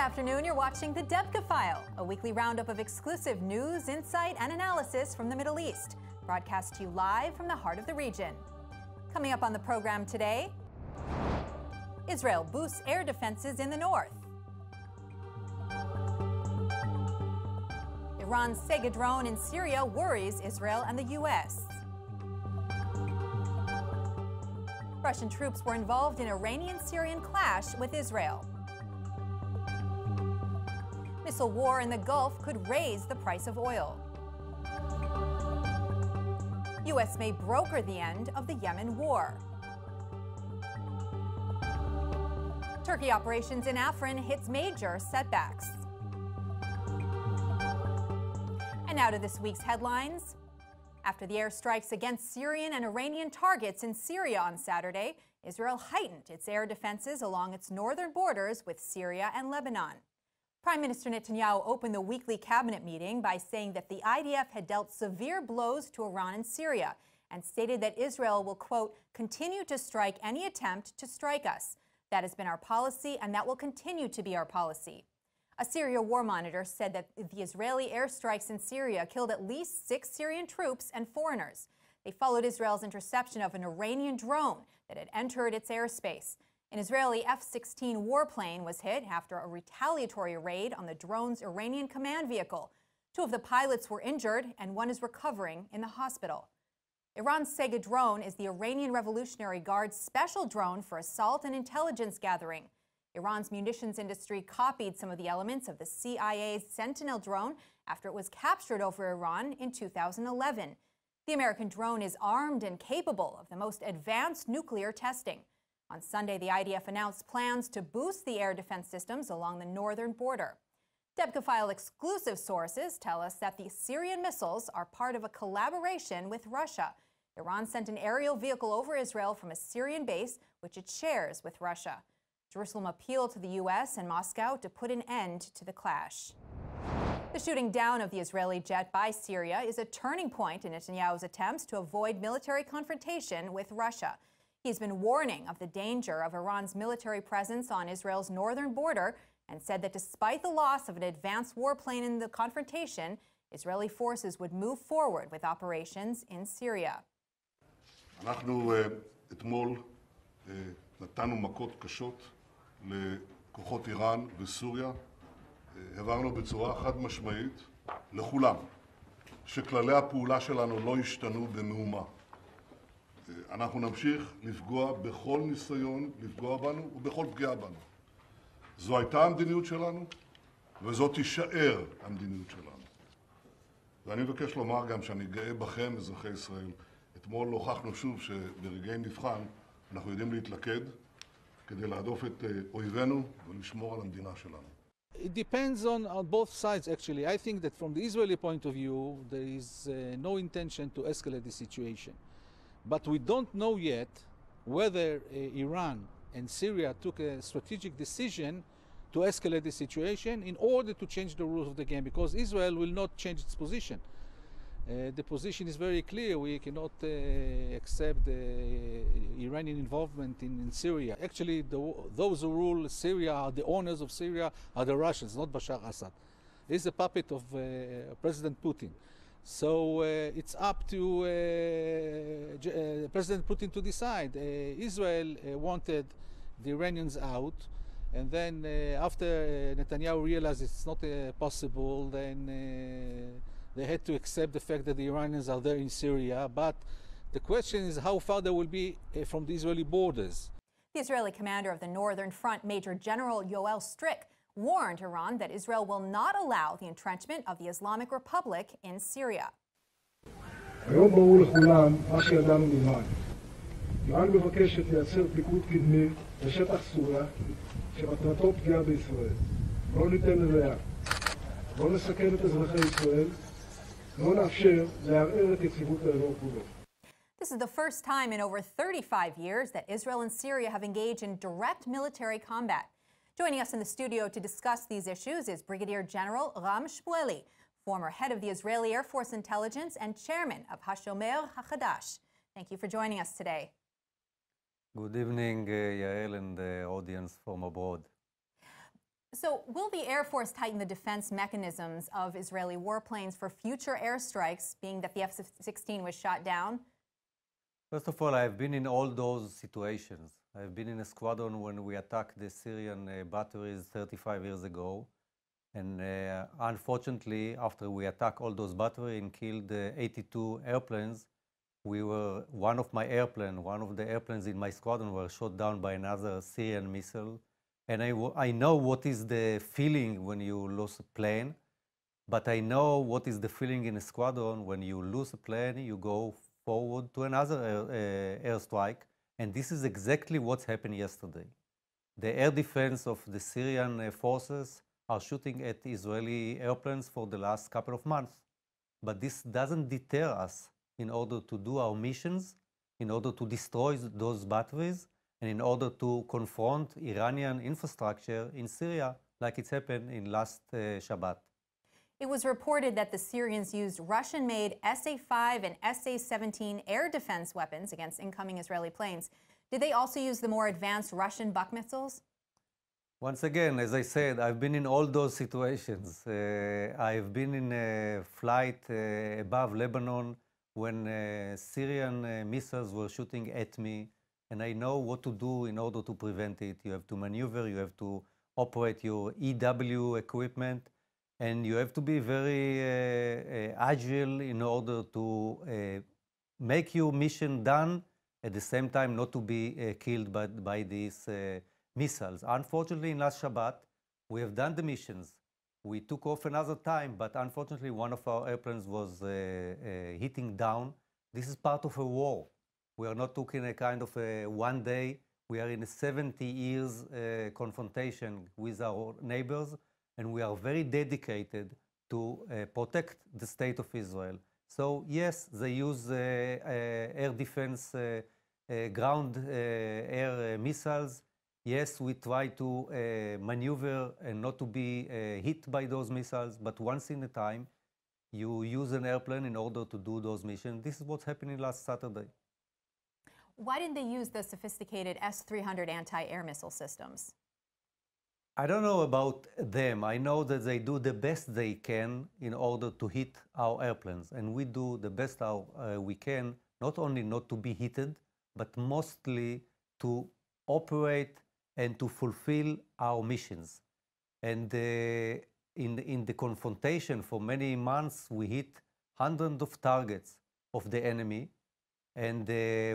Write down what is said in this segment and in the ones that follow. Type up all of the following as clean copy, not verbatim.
afternoon, you're watching the Debka File, a weekly roundup of exclusive news, insight, and analysis from the Middle East, broadcast to you live from the heart of the region. Coming up on the program today, Israel boosts air defenses in the north. Iran's Sega drone in Syria worries Israel and the U.S. Russian troops were involved in Iranian-Syrian clash with Israel. Missile war in the Gulf could raise the price of oil. U.S. may broker the end of the Yemen war. Turkey operations in Afrin hits major setbacks. And now to this week's headlines. After the airstrikes against Syrian and Iranian targets in Syria on Saturday, Israel heightened its air defenses along its northern borders with Syria and Lebanon. Prime Minister Netanyahu opened the weekly cabinet meeting by saying that the IDF had dealt severe blows to Iran and Syria and stated that Israel will, quote, continue to strike any attempt to strike us. That has been our policy, and that will continue to be our policy. A Syria war monitor said that the Israeli airstrikes in Syria killed at least 6 Syrian troops and foreigners. They followed Israel's interception of an Iranian drone that had entered its airspace. An Israeli F-16 warplane was hit after a retaliatory raid on the drone's Iranian command vehicle. 2 of the pilots were injured, and 1 is recovering in the hospital. Iran's Sega drone is the Iranian Revolutionary Guard's special drone for assault and intelligence gathering. Iran's munitions industry copied some of the elements of the CIA's Sentinel drone after it was captured over Iran in 2011. The American drone is armed and capable of the most advanced nuclear testing. On Sunday, the IDF announced plans to boost the air defense systems along the northern border. Debka File exclusive sources tell us that the Syrian missiles are part of a collaboration with Russia. Iran sent an aerial vehicle over Israel from a Syrian base, which it shares with Russia. Jerusalem appealed to the U.S. and Moscow to put an end to the clash. The shooting down of the Israeli jet by Syria is a turning point in Netanyahu's attempts to avoid military confrontation with Russia. He's been warning of the danger of Iran's military presence on Israel's northern border and said that despite the loss of an advanced warplane in the confrontation, Israeli forces would move forward with operations in Syria. אנחנו אתמול נתנו מכות קשות לכוחות איראן וסוריה. הבהרנו בצורה חד משמעית לכולם שכללי הפעולה שלנו לא השתנו במאומה. אנחנו נמשיך לפגוע בכל ניסיון לפגוע בנו ובכל פגיעה בנו. זו הייתה המדיניות שלנו, וזו תישאר המדיניות שלנו. ואני מבקש לומר גם שאני גאה בכם, אזרחי ישראל. אתמול הוכחנו שוב שברגעי מבחן אנחנו יודעים להתלכד כדי להדוף את אויבינו ולשמור על המדינה שלנו. It depends on both sides, actually. I think that from the Israeli point of view, there is no intention to escalate the situation. But we don't know yet whether Iran and Syria took a strategic decision to escalate the situation in order to change the rules of the game, because Israel will not change its position. The position is very clear. We cannot accept Iranian involvement in Syria. Actually, those who rule Syria, are the owners of Syria, are the Russians, not Bashar Assad. He's a puppet of President Putin. So it's up to President Putin to decide. Israel wanted the Iranians out, and then after Netanyahu realized it's not possible, then they had to accept the fact that the Iranians are there in Syria. But the question is how far they will be from the Israeli borders. The Israeli commander of the Northern Front, Major General Yoel Strick, warned Iran that Israel will not allow the entrenchment of the Islamic Republic in Syria. היום ברור לכולם מה שידענו מלמד. איראן מבקשת לייצר פיקוד קדמי בשטח סוריה שמטרתו פגיעה בישראל. לא ניתן לזה יד. לא נסכן את אזרחי ישראל. לא נאפשר לערער את יציבות האזור כולו. This is the first time in over 35 years that Israel and Syria have engaged in direct military combat. Joining us in the studio to discuss these issues is Brigadier General Ram Shmueli, former head of the Israeli Air Force Intelligence and chairman of Hashomer HaChadash. Thank you for joining us today. Good evening, Yael and the audience from abroad. So will the Air Force tighten the defense mechanisms of Israeli warplanes for future airstrikes, being that the F-16 was shot down? First of all, I've been in all those situations. I've been in a squadron when we attacked the Syrian batteries 35 years ago. And unfortunately, after we attacked all those batteries and killed 82 airplanes, one of the airplanes in my squadron were shot down by another Syrian missile. And I know what is the feeling when you lose a plane, but I know what is the feeling in a squadron when you lose a plane, you go forward to another airstrike. And this is exactly what happened yesterday. The air defense of the Syrian forces are shooting at Israeli airplanes for the last couple of months. But this doesn't deter us in order to do our missions, in order to destroy those batteries, and in order to confront Iranian infrastructure in Syria, like it's happened in last Shabbat. It was reported that the Syrians used Russian-made SA-5 and SA-17 air defense weapons against incoming Israeli planes. Did they also use the more advanced Russian Buck missiles? Once again, as I said, I've been in all those situations. I've been in a flight above Lebanon when Syrian missiles were shooting at me, and I know what to do in order to prevent it. You have to maneuver, you have to operate your EW equipment, and you have to be very agile in order to make your mission done, at the same time not to be killed by these missiles. Unfortunately, in last Shabbat, we have done the missions. We took off another time, but unfortunately, one of our airplanes was hitting down. This is part of a war. We are not talking a kind of a one day. We are in a 70 years confrontation with our neighbors, and we are very dedicated to protect the state of Israel. So yes, they use air defense, ground air missiles. Yes, we try to maneuver and not to be hit by those missiles, but once in a time, you use an airplane in order to do those missions. This is what's happening last Saturday. Why didn't they use the sophisticated S-300 anti-air missile systems? I don't know about them. I know that they do the best they can in order to hit our airplanes. And we do the best we can, not only not to be hit, but mostly to operate and to fulfill our missions. And in the confrontation for many months, we hit hundreds of targets of the enemy. And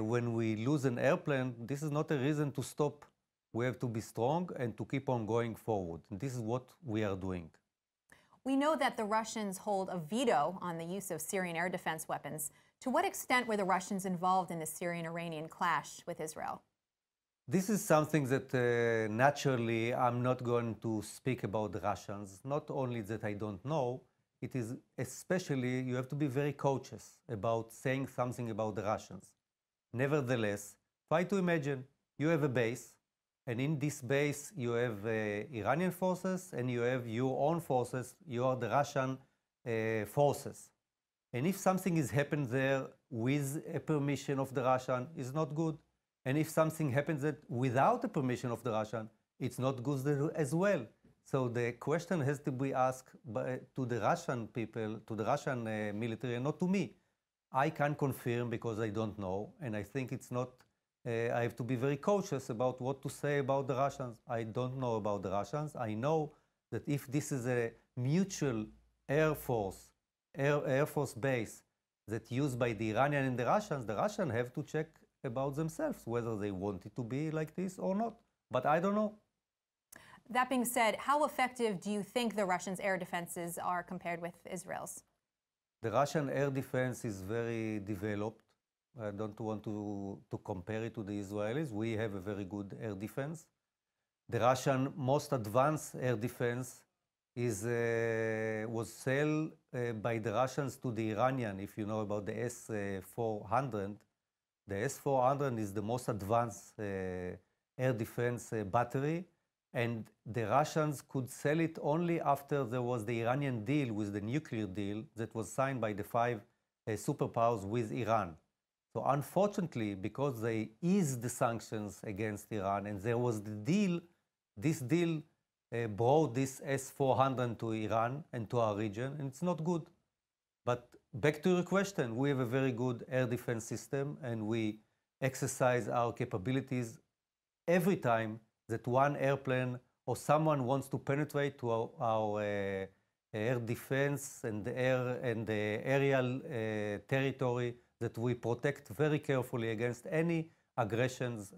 when we lose an airplane, this is not a reason to stop. We have to be strong and to keep on going forward. And this is what we are doing. We know that the Russians hold a veto on the use of Syrian air defense weapons. To what extent were the Russians involved in the Syrian-Iranian clash with Israel? This is something that naturally I'm not going to speak about the Russians. Not only that I don't know, it is especially you have to be very cautious about saying something about the Russians. Nevertheless, try to imagine you have a base, and in this base you have Iranian forces and you have your own forces. You are the Russian forces. And if something is happened there with a permission of the Russian, it's not good. And if something happens that without the permission of the Russian, it's not good as well. So the question has to be asked to the Russian people, to the Russian military, and not to me. I can't confirm because I don't know, and I think it's not, I have to be very cautious about what to say about the Russians. I don't know about the Russians. I know that if this is a mutual Air Force base that's used by the Iranian and the Russians have to check about themselves whether they want it to be like this or not. But I don't know. That being said, how effective do you think the Russians' air defenses are compared with Israel's? The Russian air defense is very developed. I don't want to compare it to the Israelis. We have a very good air defense. The Russian most advanced air defense was sold by the Russians to the Iranian. If you know about the S-400, the S-400 is the most advanced air defense battery, and the Russians could sell it only after there was the Iranian deal with the nuclear deal that was signed by the five superpowers with Iran. So unfortunately, because they eased the sanctions against Iran and there was the deal, this deal brought this S-400 to Iran and to our region, and it's not good. But back to your question, we have a very good air defense system, and we exercise our capabilities every time that one airplane or someone wants to penetrate to our air defense and the aerial territory, that we protect very carefully against any aggressions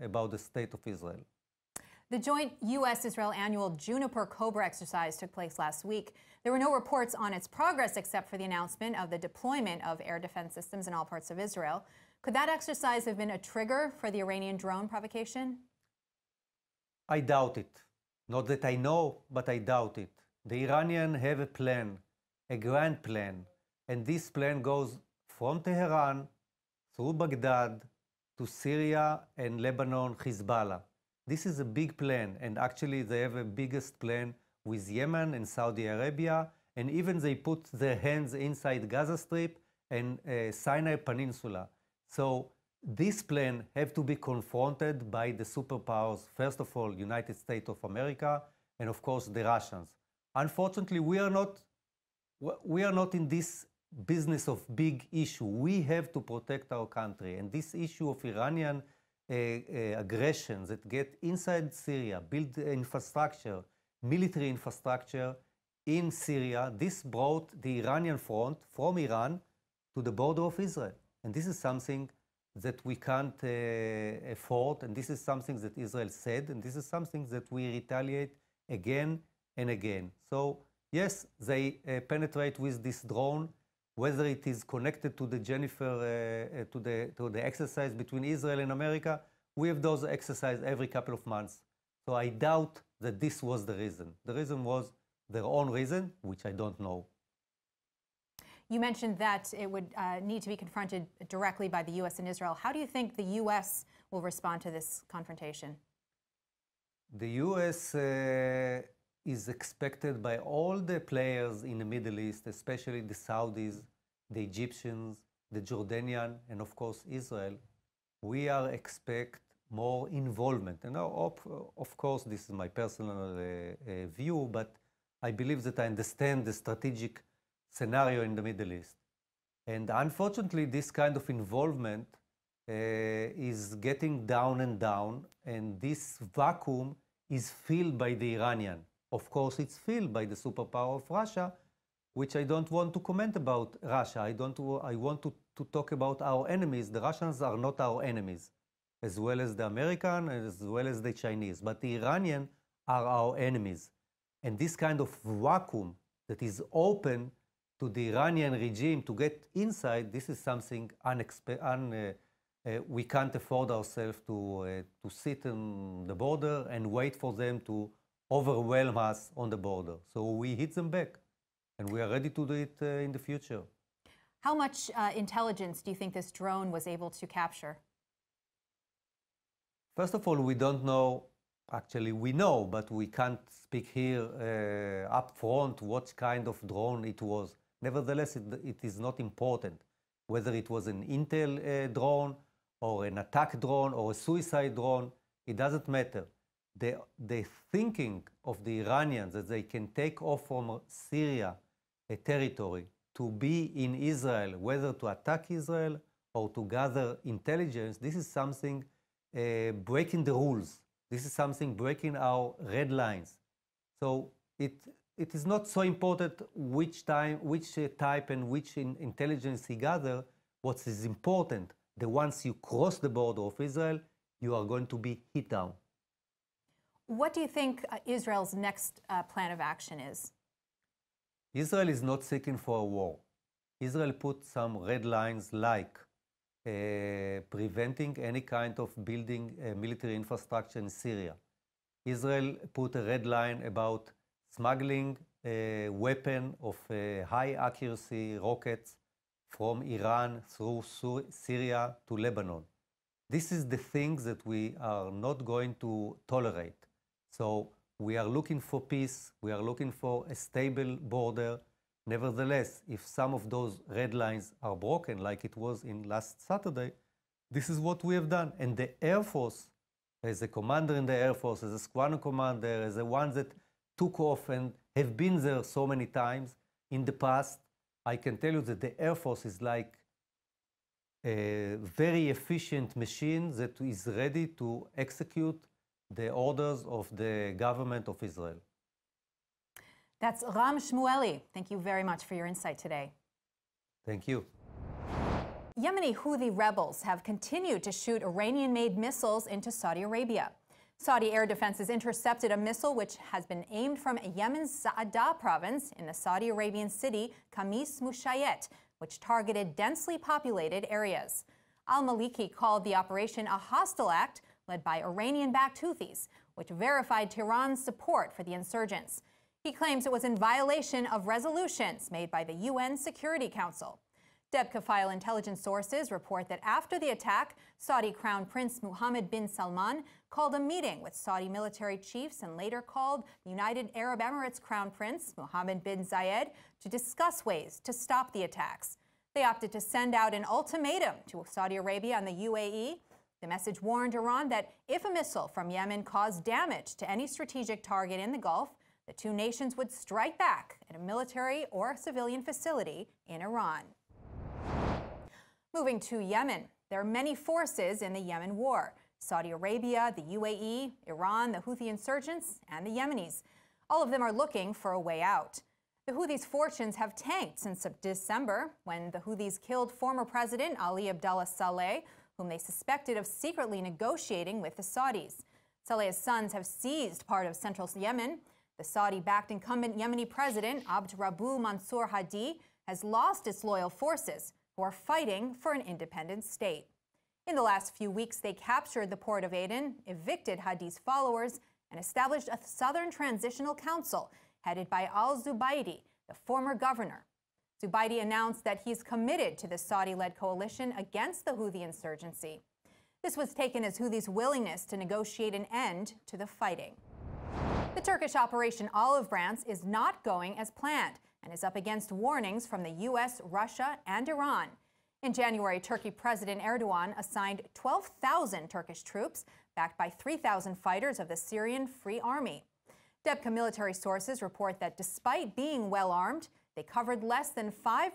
about the state of Israel. The joint U.S.-Israel annual Juniper Cobra exercise took place last week. There were no reports on its progress except for the announcement of the deployment of air defense systems in all parts of Israel. Could that exercise have been a trigger for the Iranian drone provocation? I doubt it. Not that I know, but I doubt it. The Iranians have a plan, a grand plan, and this plan goes from Tehran through Baghdad to Syria and Lebanon, Hezbollah. This is a big plan, and actually they have a biggest plan with Yemen and Saudi Arabia, and even they put their hands inside Gaza Strip and Sinai Peninsula. So this plan have to be confronted by the superpowers, first of all, United States of America, and of course the Russians. Unfortunately, we are not in this business of big issue. We have to protect our country, and this issue of Iranian aggressions that get inside Syria, build infrastructure, military infrastructure in Syria, this brought the Iranian front from Iran to the border of Israel. And this is something that we can't afford, and this is something that Israel said, and this is something that we retaliate again and again. So yes, they penetrate with this drone, whether it is connected to the Juniper, to the exercise between Israel and America. We have those exercises every couple of months. So I doubt that this was the reason. The reason was their own reason, which I don't know. You mentioned that it would need to be confronted directly by the U.S. and Israel. How do you think the U.S. will respond to this confrontation? The U.S. Is expected by all the players in the Middle East, especially the Saudis, the Egyptians, the Jordanian, and of course Israel. We are expect more involvement. And of course, this is my personal view, but I believe that I understand the strategic scenario in the Middle East. And unfortunately, this kind of involvement is getting down and down, and this vacuum is filled by the Iranian. Of course, it's filled by the superpower of Russia, which I don't want to comment about Russia. I want to talk about our enemies. The Russians are not our enemies, as well as the American, as well as the Chinese. But the Iranian are our enemies. And this kind of vacuum that is open to the Iranian regime to get inside, this is something unexpected. We can't afford ourselves to sit on the border and wait for them to overwhelm us on the border. So we hit them back, and we are ready to do it in the future. How much intelligence do you think this drone was able to capture? First of all, we don't know. Actually, we know, but we can't speak here up front what kind of drone it was. Nevertheless, it is not important whether it was an intel drone or an attack drone or a suicide drone. It doesn't matter. The thinking of the Iranians that they can take off from Syria a territory to be in Israel, whether to attack Israel or to gather intelligence, this is something breaking the rules. This is something breaking our red lines. So it is not so important which type and which intelligence he gather. What is important, that once you cross the border of Israel, you are going to be hit down. What do you think Israel's next plan of action is? Israel is not seeking for a war. Israel put some red lines like preventing any kind of building military infrastructure in Syria. Israel put a red line about smuggling a weapon of high accuracy rockets from Iran through Syria to Lebanon. This is the things that we are not going to tolerate. So we are looking for peace, we are looking for a stable border. Nevertheless, if some of those red lines are broken, like it was in last Saturday, this is what we have done. And the Air Force as a commander in the Air Force, as a squadron commander, as the ones that took off and have been there so many times in the past, I can tell you that the Air Force is like a very efficient machine that is ready to execute the orders of the government of Israel. That's Ram Shmueli. Thank you very much for your insight today. Thank you. Yemeni Houthi rebels have continued to shoot Iranian-made missiles into Saudi Arabia. Saudi air defenses intercepted a missile which has been aimed from Yemen's Sa'ada province in the Saudi Arabian city Khamis Mushayet, which targeted densely populated areas. Al-Maliki called the operation a hostile act led by Iranian-backed Houthis, which verified Tehran's support for the insurgents. He claims it was in violation of resolutions made by the UN Security Council. Debka File intelligence sources report that after the attack, Saudi Crown Prince Mohammed bin Salman called a meeting with Saudi military chiefs and later called the United Arab Emirates Crown Prince Mohammed bin Zayed to discuss ways to stop the attacks. They opted to send out an ultimatum to Saudi Arabia and the UAE. The message warned Iran that if a missile from Yemen caused damage to any strategic target in the Gulf, the two nations would strike back at a military or civilian facility in Iran. Moving to Yemen, there are many forces in the Yemen war: Saudi Arabia, the UAE, Iran, the Houthi insurgents, and the Yemenis. All of them are looking for a way out. The Houthis' fortunes have tanked since December, when the Houthis killed former President Ali Abdullah Saleh, whom they suspected of secretly negotiating with the Saudis. Saleh's sons have seized part of central Yemen. The Saudi-backed incumbent Yemeni president, Abd Rabbu Mansour Hadi, has lost its loyal forces, who are fighting for an independent state. In the last few weeks, they captured the port of Aden, evicted Hadi's followers, and established a Southern Transitional Council headed by al-Zubaydi, the former governor. Zubaydi announced that he's committed to the Saudi-led coalition against the Houthi insurgency. This was taken as Houthis' willingness to negotiate an end to the fighting. The Turkish Operation Olive Branch is not going as planned and is up against warnings from the U.S., Russia, and Iran. In January, Turkey President Erdogan assigned 12,000 Turkish troops, backed by 3,000 fighters of the Syrian Free Army. Debka military sources report that despite being well-armed, they covered less than 5%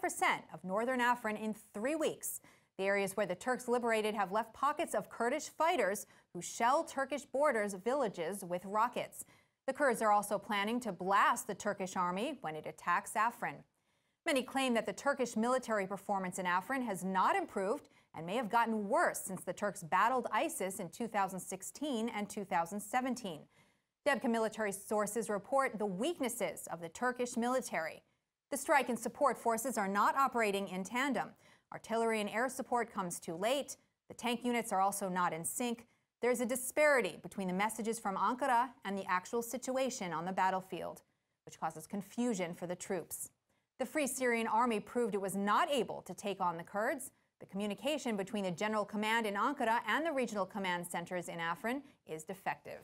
of northern Afrin in 3 weeks. The areas where the Turks liberated have left pockets of Kurdish fighters who shell Turkish borders villages with rockets. The Kurds are also planning to blast the Turkish army when it attacks Afrin. Many claim that the Turkish military performance in Afrin has not improved and may have gotten worse since the Turks battled ISIS in 2016 and 2017. Debka military sources report the weaknesses of the Turkish military. The strike and support forces are not operating in tandem. Artillery and air support comes too late. The tank units are also not in sync. There's a disparity between the messages from Ankara and the actual situation on the battlefield, which causes confusion for the troops. The Free Syrian Army proved it was not able to take on the Kurds. The communication between the General Command in Ankara and the regional command centers in Afrin is defective.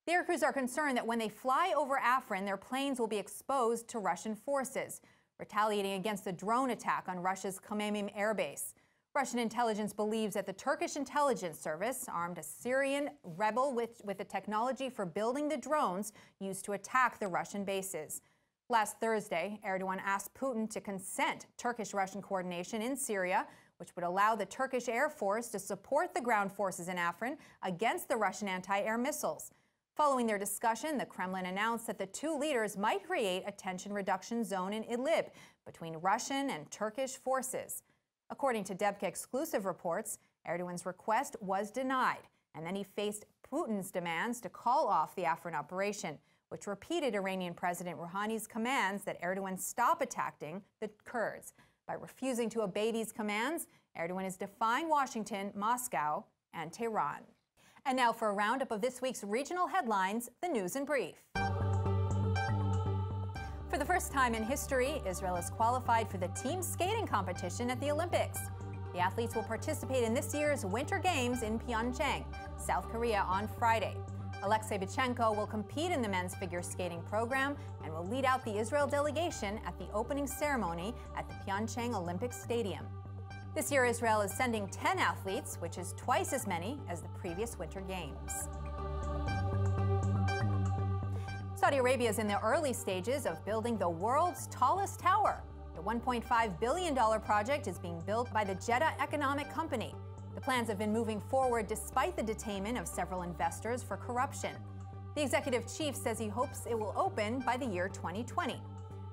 The air crews are concerned that when they fly over Afrin, their planes will be exposed to Russian forces, retaliating against the drone attack on Russia's Khmeimim air base. Russian intelligence believes that the Turkish intelligence service armed a Syrian rebel with the technology for building the drones used to attack the Russian bases. Last Thursday, Erdogan asked Putin to consent Turkish-Russian coordination in Syria, which would allow the Turkish Air Force to support the ground forces in Afrin against the Russian anti-air missiles. Following their discussion, the Kremlin announced that the two leaders might create a tension reduction zone in Idlib between Russian and Turkish forces. According to Debka exclusive reports, Erdogan's request was denied, and then he faced Putin's demands to call off the Afrin operation, which repeated Iranian President Rouhani's commands that Erdogan stop attacking the Kurds. By refusing to obey these commands, Erdogan is defying Washington, Moscow, and Tehran. And now for a roundup of this week's regional headlines, the news in brief. For the first time in history, Israel is qualified for the team skating competition at the Olympics. The athletes will participate in this year's Winter Games in Pyeongchang, South Korea on Friday. Alexei Bichenko will compete in the men's figure skating program and will lead out the Israel delegation at the opening ceremony at the Pyeongchang Olympic Stadium. This year, Israel is sending 10 athletes, which is twice as many as the previous Winter Games. Saudi Arabia is in the early stages of building the world's tallest tower. The $1.5 billion project is being built by the Jeddah Economic Company. The plans have been moving forward despite the detainment of several investors for corruption. The executive chief says he hopes it will open by the year 2020.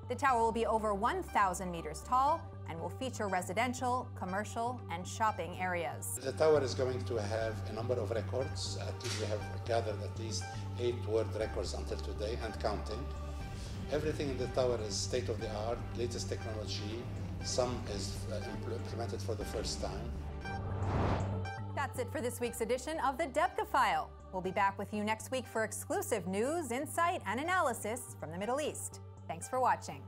The tower will be over 1,000 meters tall and will feature residential, commercial, and shopping areas. The tower is going to have a number of records. At least we have gathered at least 8 world records until today and counting. Everything in the tower is state-of-the-art, latest technology. Some is implemented for the first time. That's it for this week's edition of the Debka File. We'll be back with you next week for exclusive news, insight, and analysis from the Middle East. Thanks for watching.